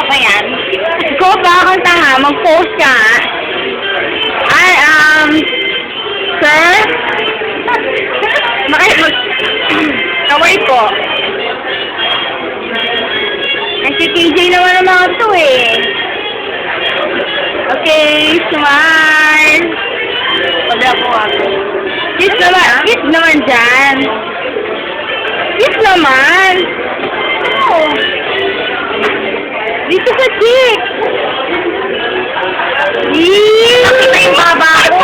ba yan? Ikaw ba kang tanga? Mag-post ka nga. Ay, sir? Kaway po. Ay, si KJ naman ang mga to eh. Okay, smile. Wala po ako. Kiss naman dyan. Kiss naman. Oh. Dito sa cheek. Nakita yung baba ko.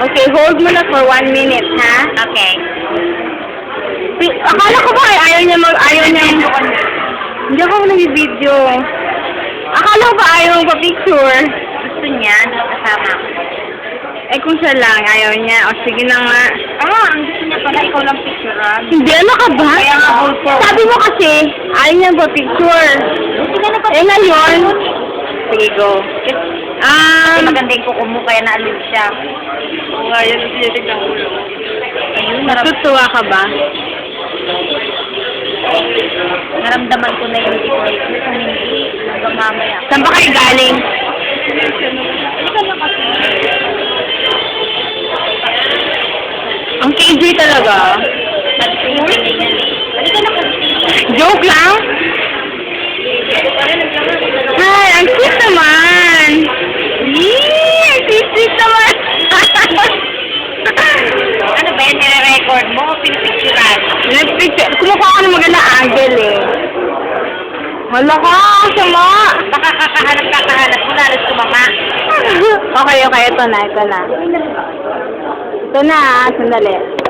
Okay, hold mo na for 1 minute, ha? Okay. Akala ko ba ayaw niya Hindi ako nag-video. Akala ko ba ayaw magpa-picture? Gusto niya, kasama ko. Eh kung siya lang, ayaw niya. O sige na nga. Ang gusto niya pala, ikaw lang picturean. Hindi, ano ka ba? Kaya nga, hold for. Sabi mo kasi, ayaw niya magpa-picture. Gusto niya na pa. Eh ngayon, sige go. Maganda yung kuko mo, kaya naalun siya. Oo nga, yan ang sinig ng ulo. Ayun, Natutuwa ka ba? naramdaman ko na yung ipay. Kung hindi, hanggang mamaya. Saan ba kayo galing? Ang KJ talaga. Joke lang? Hi, ang cute naman. Yee, ang sweet naman. Ano ba yan, nire-record mo? Pinipicturan. Nag-picture. Kumukuha ka ng maganda angle eh. Malaka, sama. Baka kakahanap mo, lalos tumama. Okay, ito na. Ito na, sandali.